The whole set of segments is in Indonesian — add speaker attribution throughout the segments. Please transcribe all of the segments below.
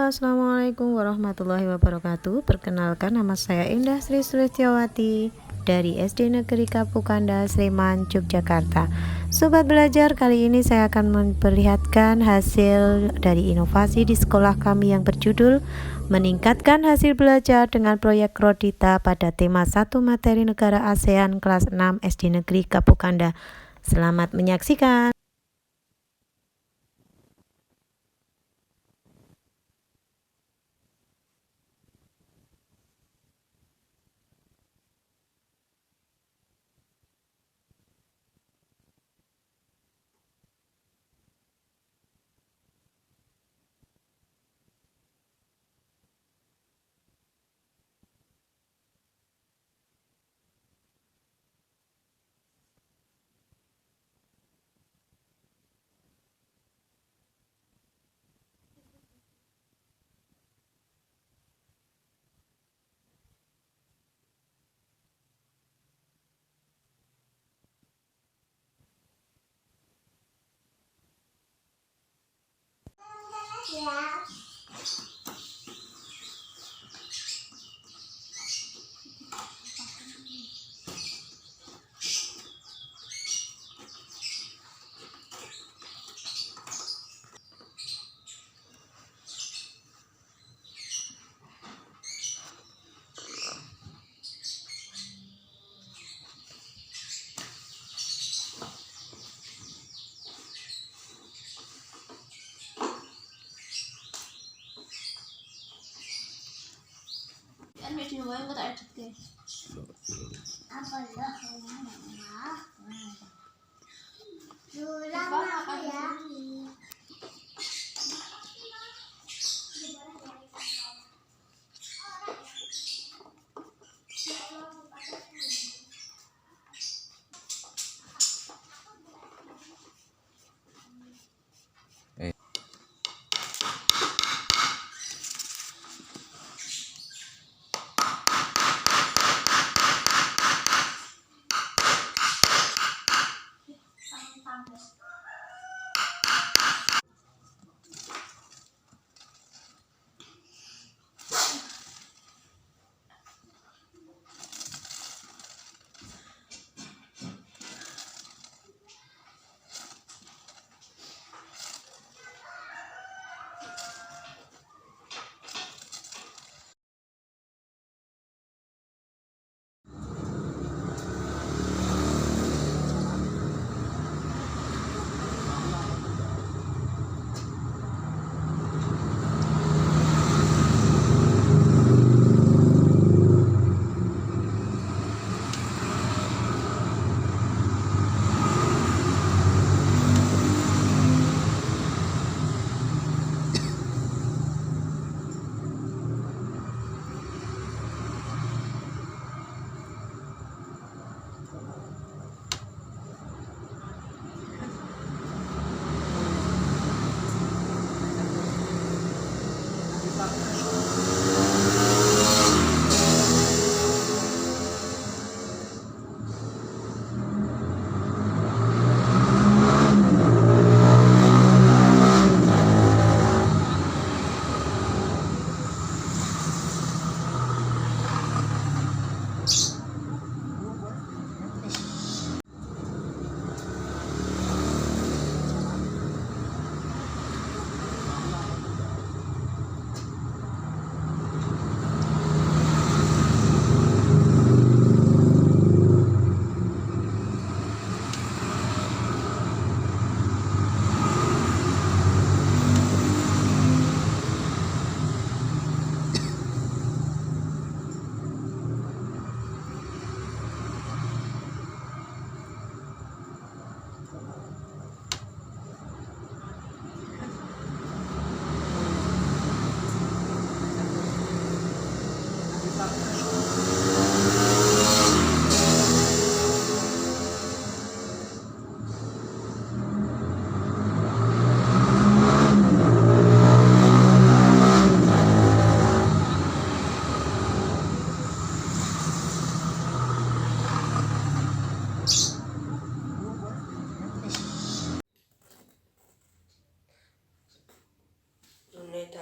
Speaker 1: Assalamualaikum warahmatullahi wabarakatuh. Perkenalkan, nama saya Indah Sri Sulistiawati dari SD Negeri Kapukanda, Sleman, Yogyakarta. Sobat belajar, kali ini saya akan memperlihatkan hasil dari inovasi di sekolah kami yang berjudul Meningkatkan Hasil Belajar dengan Proyek Rodita pada tema 1 Materi Negara ASEAN kelas 6 SD Negeri Kapukanda. Selamat menyaksikan.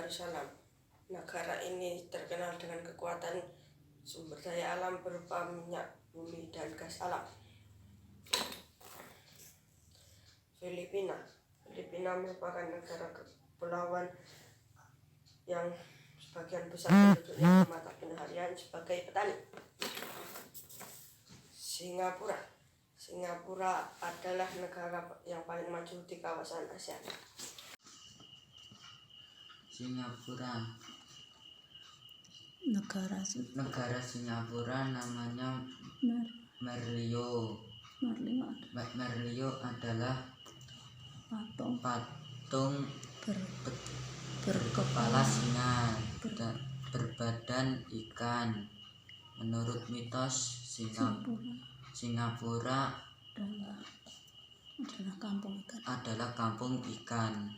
Speaker 2: Darussalam. Negara ini terkenal dengan kekuatan sumber daya alam berupa minyak bumi dan gas alam. Filipina merupakan negara kepulauan yang sebagian besar penduduknya bermata pencaharian sebagai petani. Singapura adalah negara yang paling maju di kawasan ASEAN.
Speaker 3: Singapura. Negara Singapura namanya Merlion. Merlion adalah patung berkepala singa dan berbadan ikan. Menurut mitos, Singapura adalah kampung ikan.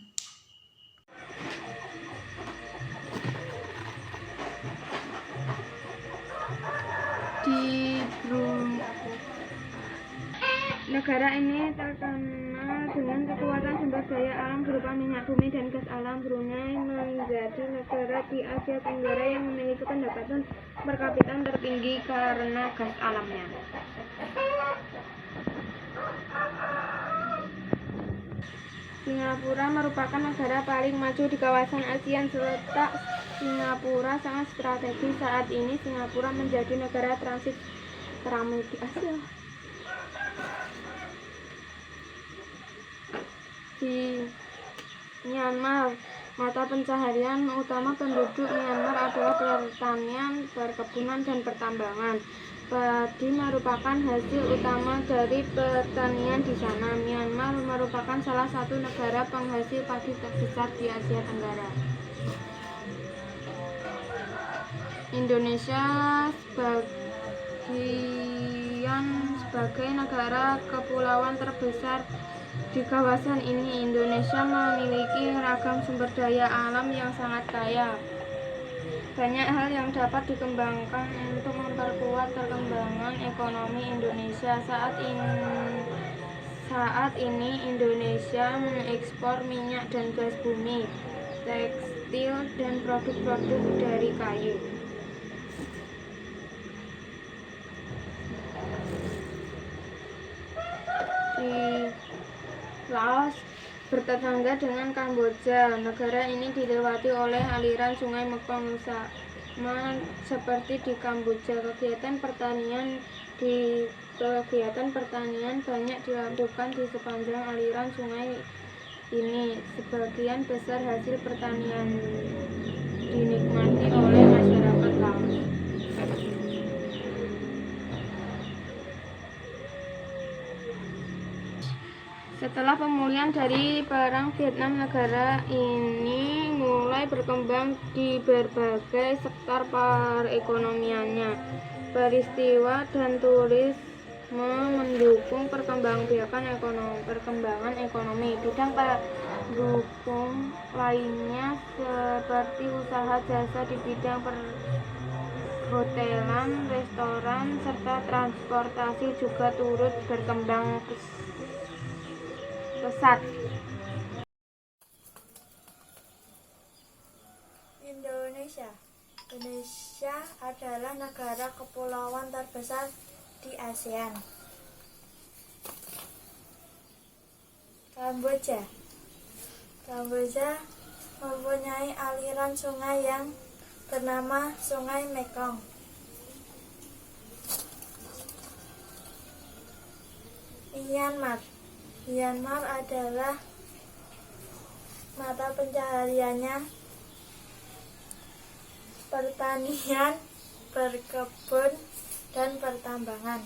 Speaker 4: Negara ini terkenal dengan kekuatan sumber daya alam berupa minyak bumi dan gas alam. Brunei menjadi negara di Asia Tenggara yang memiliki pendapatan per kapita tertinggi karena gas alamnya. Singapura merupakan negara paling maju di kawasan ASEAN. Letak Singapura sangat strategis. Saat ini Singapura menjadi negara transit teramai di Asia. Di Myanmar, mata pencaharian utama penduduk Myanmar adalah pertanian, perkebunan, dan pertambangan. Padi merupakan hasil utama dari pertanian di sana. Myanmar merupakan salah satu negara penghasil padi terbesar di Asia Tenggara. Indonesia sebagai negara kepulauan terbesar di kawasan ini. Indonesia memiliki ragam sumber daya alam yang sangat kaya. Banyak hal yang dapat dikembangkan untuk memperkuat perkembangan ekonomi Indonesia. Saat ini Indonesia mengekspor minyak dan gas bumi, tekstil, dan produk-produk dari kayu. Di Laos bertetangga dengan Kamboja. Negara ini dilewati oleh aliran sungai Mekong, sama seperti di Kamboja. Kegiatan pertanian banyak dilakukan di sepanjang aliran sungai ini. Sebagian besar hasil pertanian dinikmati oleh masyarakat Laos. Setelah pemulihan dari Perang Vietnam, negara ini mulai berkembang di berbagai sektor perekonomiannya. Peristiwa dan turisme mendukung perkembangan ekonomi. Bidang pendukung lainnya seperti usaha jasa di bidang perhotelan, restoran, serta transportasi juga turut berkembang pesat.
Speaker 5: Indonesia adalah negara kepulauan terbesar di ASEAN. Kamboja mempunyai aliran sungai yang bernama Sungai Mekong. Myanmar adalah mata pencahariannya pertanian, berkebun, dan pertambangan.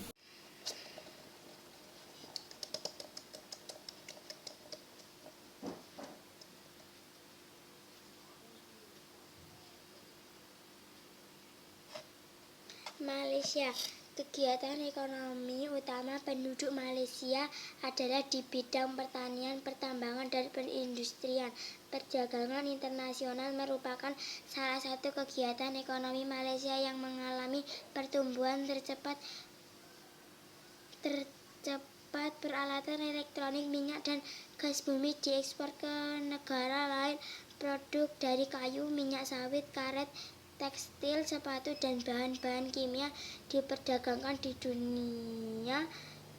Speaker 6: Malaysia. Kegiatan ekonomi utama penduduk Malaysia adalah di bidang pertanian, pertambangan, dan perindustrian. Perdagangan internasional merupakan salah satu kegiatan ekonomi Malaysia yang mengalami pertumbuhan tercepat. Peralatan elektronik, minyak, dan gas bumi diekspor ke negara lain. produk dari kayu, minyak sawit, karet, tekstil, sepatu, dan bahan-bahan kimia diperdagangkan di dunia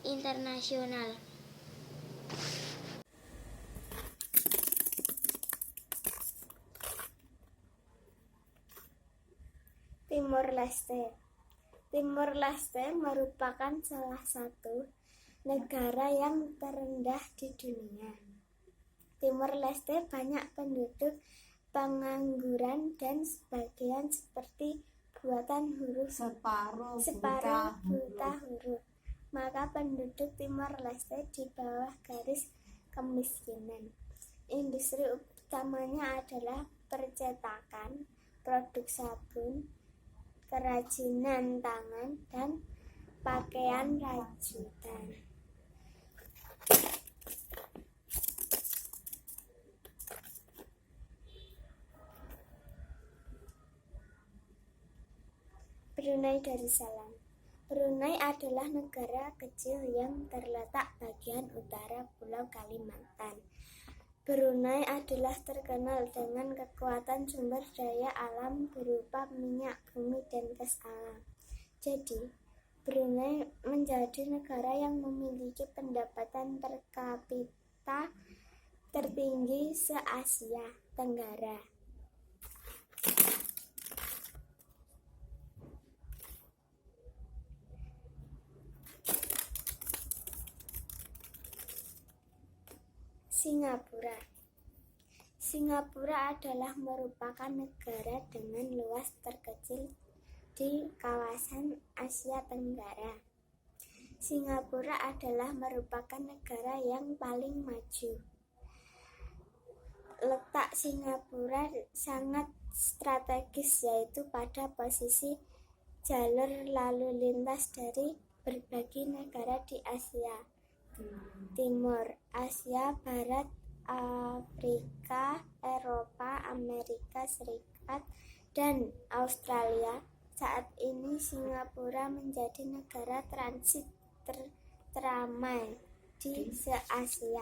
Speaker 6: internasional.
Speaker 5: Timor Leste. Timor Leste merupakan salah satu negara yang terendah di dunia. Timor Leste banyak penduduk, pengangguran, dan sebagian seperti buatan huruf separuh buta huruf. Maka penduduk Timor Leste di bawah garis kemiskinan. Industri utamanya adalah percetakan, produk sabun, kerajinan tangan, dan pakaian rajutan. Brunei Darussalam. Brunei adalah negara kecil yang terletak bagian utara Pulau Kalimantan. Brunei adalah terkenal dengan kekuatan sumber daya alam berupa minyak bumi dan gas alam. Jadi, Brunei menjadi negara yang memiliki pendapatan per kapita tertinggi se-Asia Tenggara. Singapura. Singapura adalah merupakan negara dengan luas terkecil di kawasan Asia Tenggara. Singapura adalah merupakan negara yang paling maju. Letak Singapura sangat strategis, yaitu pada posisi jalur lalu lintas dari berbagai negara di Asia Timur, Asia Barat, Afrika, Eropa, Amerika Serikat, dan Australia. Saat ini Singapura menjadi negara transit teramai di se-Asia.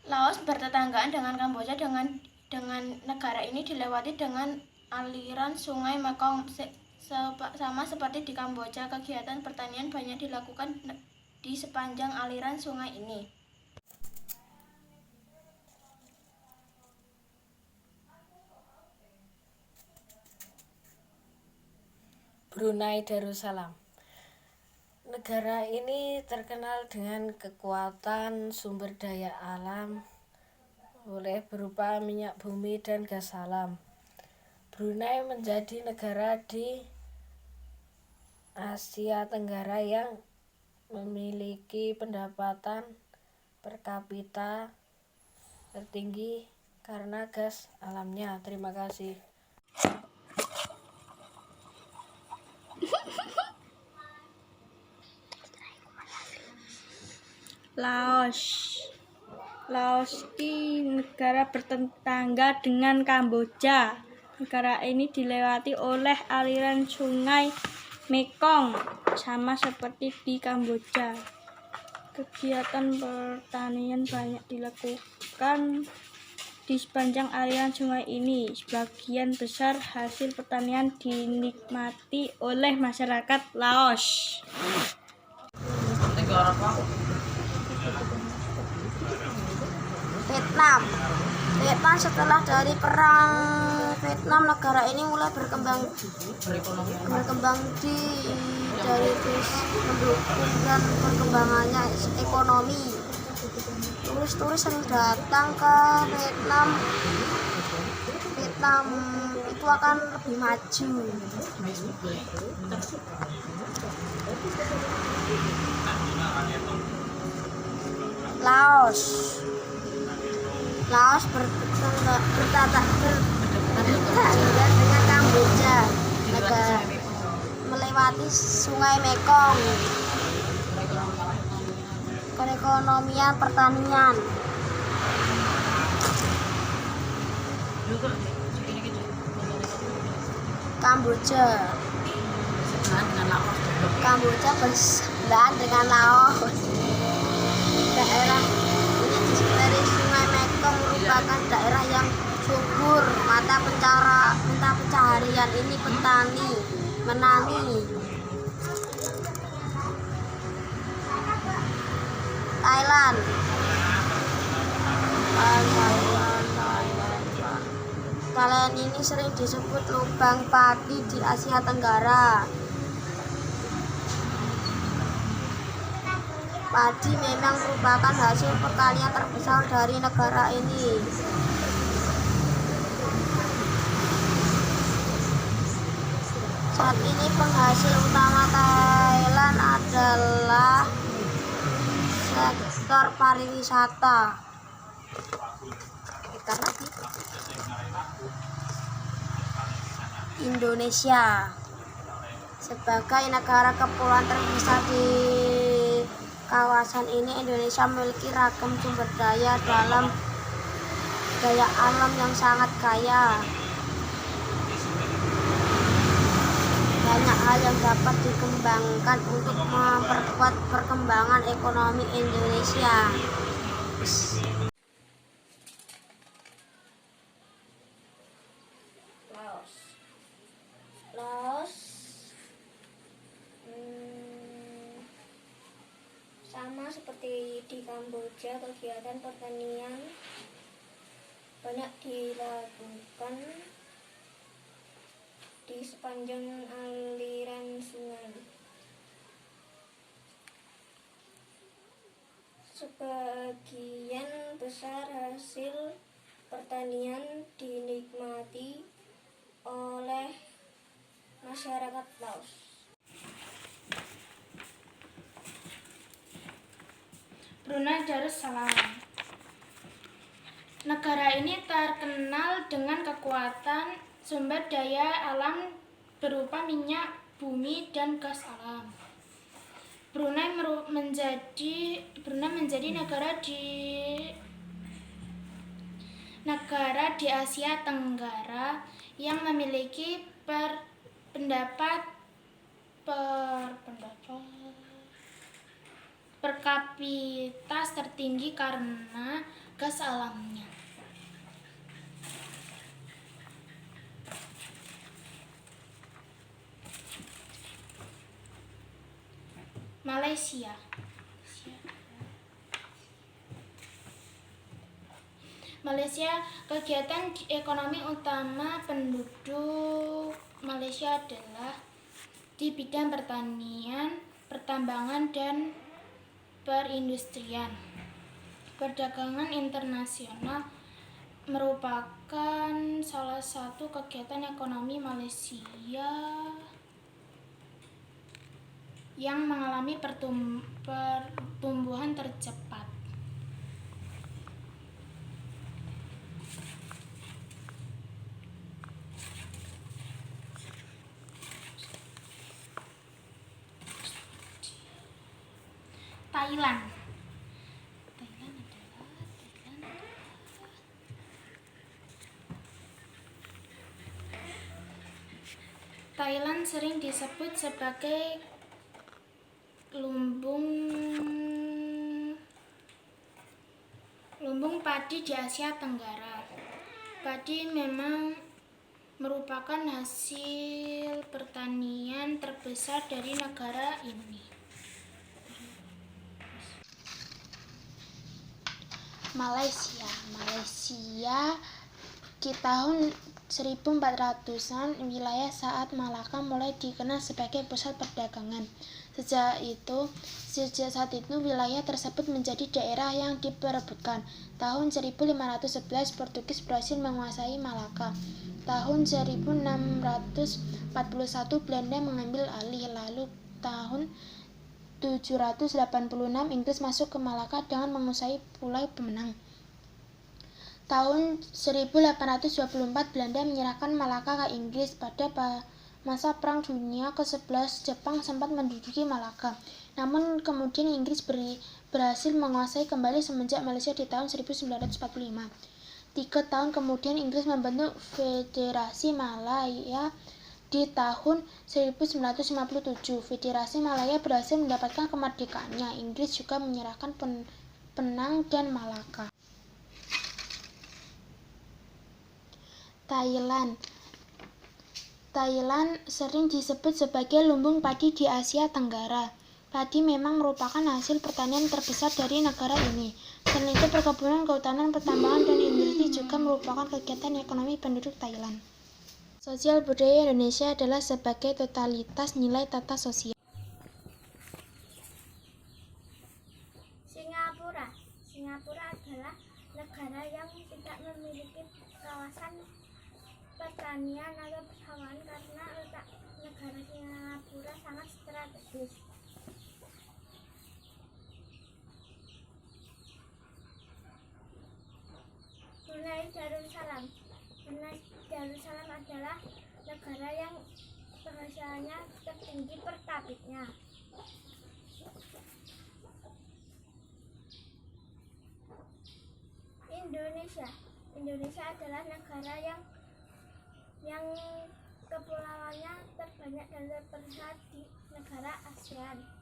Speaker 4: Laos bertetanggaan dengan Kamboja. Dengan negara ini dilewati dengan aliran Sungai Mekong. Sama seperti di Kamboja, kegiatan pertanian banyak dilakukan di sepanjang aliran sungai ini.
Speaker 2: Brunei Darussalam. Negara ini terkenal dengan kekuatan sumber daya alam oleh berupa minyak bumi dan gas alam. Brunei menjadi negara di Asia Tenggara yang memiliki pendapatan per kapita tertinggi karena gas alamnya. Terima kasih.
Speaker 7: Laos ini negara bertetangga dengan Kamboja. Negara ini dilewati oleh aliran sungai Mekong, sama seperti di Kamboja. Kegiatan pertanian banyak dilakukan di sepanjang aliran sungai ini. Sebagian besar hasil pertanian dinikmati oleh masyarakat Laos.
Speaker 8: Vietnam setelah dari perang Vietnam, negara ini mulai berkembang dari mendukung dan perkembangannya ekonomi. Turis-turis yang datang ke Vietnam itu akan lebih maju. Laos bertetangga dengan Kamboja, negara melewati Sungai Mekong. Perekonomian pertanian. Kamboja bersebelahan dengan Laos. Daerah ini di sekitar Sungai Mekong merupakan daerah yang subur. Mata pencaharian ini petani, menani. Thailand. Thailand ini sering disebut lubang padi di Asia Tenggara. Padi memang merupakan hasil pertanian terbesar dari negara ini. Saat ini penghasil utama Thailand adalah sektor pariwisata. Indonesia sebagai negara kepulauan terbesar di kawasan ini, Indonesia memiliki ragam sumber daya alam yang sangat kaya. Banyak hal yang dapat dikembangkan untuk memperkuat perkembangan ekonomi Indonesia. Laos sama seperti di Kamboja, kegiatan pertanian banyak dilakukan di sepanjang aliran sungai. Sebagian besar hasil pertanian dinikmati oleh masyarakat Laos.
Speaker 9: Brunei Darussalam. Negara ini terkenal dengan kekuatan sumber daya alam berupa minyak bumi dan gas alam. Brunei menjadi negara di Asia Tenggara yang memiliki per kapita tertinggi karena gas alamnya. Malaysia, kegiatan ekonomi utama penduduk Malaysia adalah di bidang pertanian, pertambangan, dan perindustrian. Perdagangan internasional merupakan salah satu kegiatan ekonomi Malaysia yang mengalami pertumbuhan tercepat. Thailand sering disebut sebagai lumbung padi di Asia Tenggara. Padi memang merupakan hasil pertanian terbesar dari negara ini. Malaysia di tahun 1400-an, wilayah saat Malaka mulai dikenal sebagai pusat perdagangan. Sejak saat itu wilayah tersebut menjadi daerah yang diperebutkan. Tahun 1511 Portugis berhasil menguasai Malaka. Tahun 1641 Belanda mengambil alih. Lalu tahun 786 Inggris masuk ke Malaka dengan menguasai Pulau Pemenang. Tahun 1824 Belanda menyerahkan Malaka ke Inggris. Pada masa Perang Dunia ke-11 Jepang sempat menduduki Malaka. Namun kemudian Inggris berhasil menguasai kembali semenjak Malaysia di tahun 1945. 3 tahun kemudian Inggris membentuk Federasi Malaya di tahun 1957. Federasi Malaya berhasil mendapatkan kemerdekaannya. Inggris juga menyerahkan Penang, dan Malaka. Thailand sering disebut sebagai lumbung padi di Asia Tenggara. Padi memang merupakan hasil pertanian terbesar dari negara ini. Selain itu, perkebunan, kehutanan, pertambangan, dan industri juga merupakan kegiatan ekonomi penduduk Thailand. Sosial budaya Indonesia adalah sebagai totalitas nilai tata sosial.
Speaker 5: Singapura adalah negara yang tidak memiliki kawasan pertanian atau persawahan karena letak negara Singapura sangat strategis. Brunei Darussalam adalah negara yang penghasilannya tertinggi per kapitanya. Indonesia adalah negara yang kepulauannya terbanyak dan terpusat di negara ASEAN.